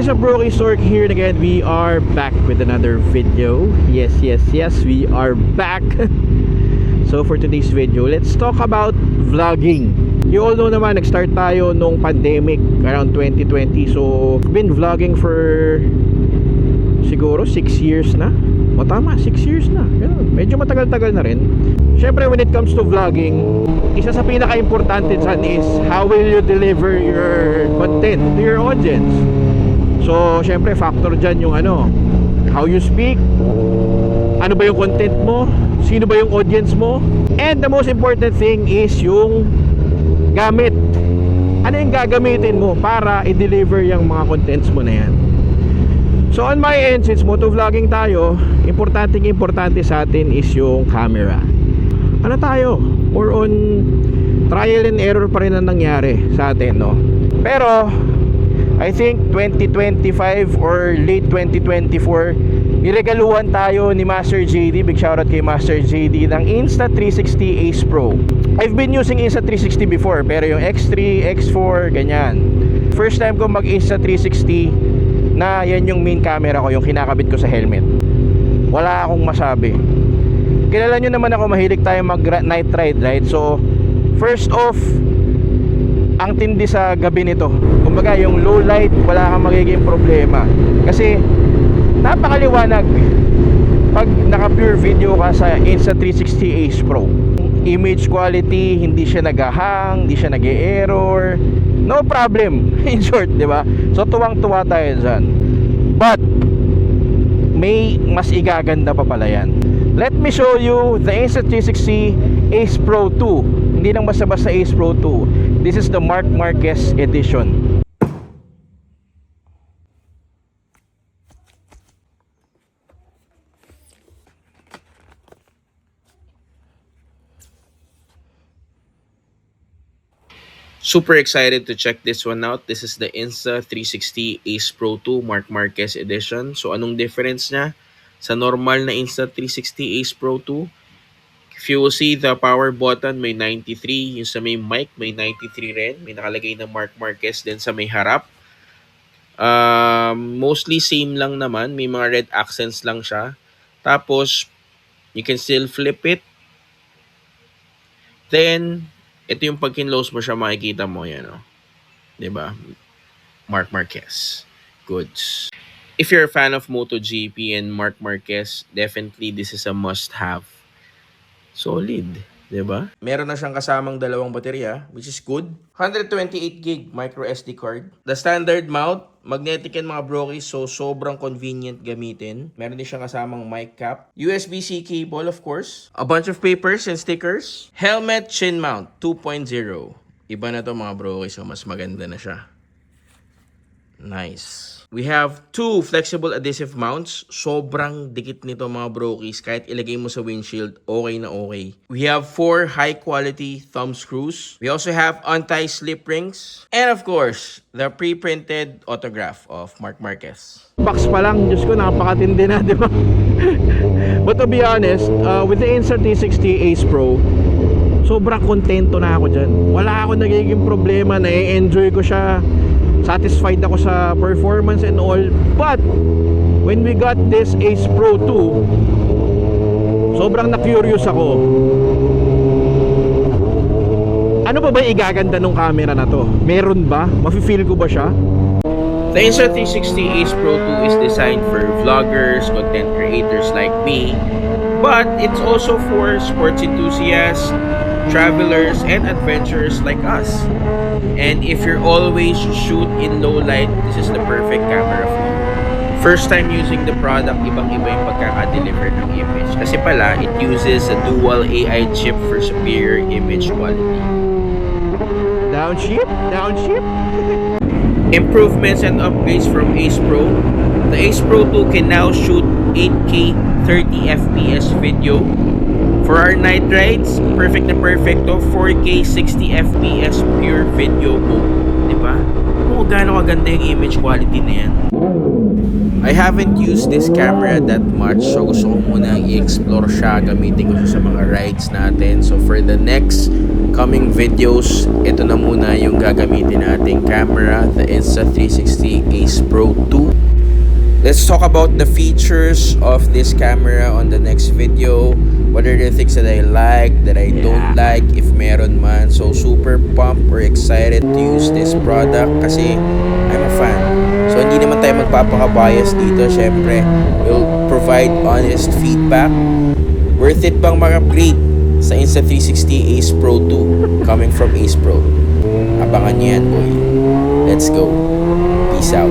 What is up, Brokey? Sork here, and again we are back with another video. Yes, we are back. So for today's video, let's talk about vlogging. You all know naman, nag-start tayo nung pandemic around 2020. So I've been vlogging for siguro 6 years na. O tama, 6 years na. Ganun. Medyo matagal-tagal na rin. Syempre, when it comes to vlogging, isa sa pinaka-importante dyan is how will you deliver your content to your audience. So syempre, factor dyan yung how you speak, ano ba yung content mo, sino ba yung audience mo, and the most important thing is yung gamit. Ano yung gagamitin mo para i-deliver yung mga contents mo na yan. So on my end, since motovlogging tayo, importante sa atin is yung camera. Ano tayo? Or on trial and error pa rin ang nangyari sa atin, no? Pero I think 2025 or late 2024, niregaluhan tayo ni Master JD. Big shoutout kay Master JD ng Insta360 Ace Pro. I've been using Insta360 before, pero yung X3, X4, ganyan. First time ko mag Insta360 na yan yung main camera ko, yung kinakabit ko sa helmet. Wala akong masabi. Kilala nyo naman ako, mahilig tayo mag night ride, right? So first off, ang tindi sa gabi nito. Kumbaga yung low light, wala kang magiging problema. Kasi napakaliwanag pag naka pure video ka sa Insta360 Ace Pro. Image quality, hindi siya nag-hang, hindi siya nag-error. No problem. In short, di ba? So tuwang-tuwa tayo dyan. But may mas igaganda pa pala yan. Let me show you the Insta360 Ace Pro 2. Hindi lang basta-basta Ace Pro 2. This is the Marc Marquez edition. Super excited to check this one out. This is the Insta360 Ace Pro 2 Marc Marquez edition. So anong difference niya sa normal na Insta360 Ace Pro 2? If you will see, the power button may 93, yung sa may mic may 93 rin. May nakalagay na Marc Marquez din sa may harap. Mostly same lang naman, may mga red accents lang siya. Tapos you can still flip it. Then ito yung pag kinlose mo siya, makikita mo yan, oh. 'Di ba? Marc Marquez goods. If you're a fan of MotoGP and Marc Marquez, definitely this is a must-have. Solid, 'di ba? Meron na siyang kasamang dalawang baterya, which is good. 128GB micro SD card. The standard mount, magnetic yan mga brokies, so sobrang convenient gamitin. Meron din siyang kasamang mic cap. USB-C cable, of course. A bunch of papers and stickers. Helmet chin mount 2.0. Iba na to mga brokies, so mas maganda na siya. Nice. We have 2 flexible adhesive mounts. Sobrang dikit nito mga brokies. Kahit ilagay mo sa windshield, okay na okay. We have 4 high quality thumb screws. We also have anti-slip rings. And of course, the pre-printed autograph of Marc Marquez. Box pa lang, Diyos ko, napakatindi na, di ba? But to be honest, with the Insta360 Ace Pro, sobrang kontento na ako dyan. Wala ako nagiging problema, na-enjoy ko siya. Satisfied ako sa performance and all. But when we got this Ace Pro 2, sobrang na-curious ako. Ano ba igaganda ng camera na to? Meron ba? Mafe-feel ko ba siya? The Insta360 Ace Pro 2 is designed for vloggers, content creators like me, but it's also for sports enthusiasts, travelers, and adventurers like us. And if you're always shoot in low light, this is the perfect camera for you. First time using the product, ibang-iba yung pagkaka-deliver ng image. Kasi pala, it uses a dual AI chip for superior image quality. Downshift? Improvements and upgrades from Ace Pro. The Ace Pro 2 can now shoot 8K 30fps video. For our night rides, perfect na perfect to 4K 60fps pure video mode. Diba? Kung gaano kaganda yung image quality na yan. I haven't used this camera that much, so gusto ko muna i-explore siya, gamitin ko siya sa mga rides natin. So for the next coming videos, ito na muna yung gagamitin nating camera, the Insta360 Ace Pro 2. Let's talk about the features of this camera on the next video. What are the things that I like, that I don't like, if meron man. So super pumped or excited to use this product kasi I'm a fan. So hindi naman tayo magpapaka-bias dito. Syempre, we'll provide honest feedback. Worth it bang mag-upgrade sa Insta360 Ace Pro 2 coming from Ace Pro? Abangan niyo yan, boy. Let's go. Peace out.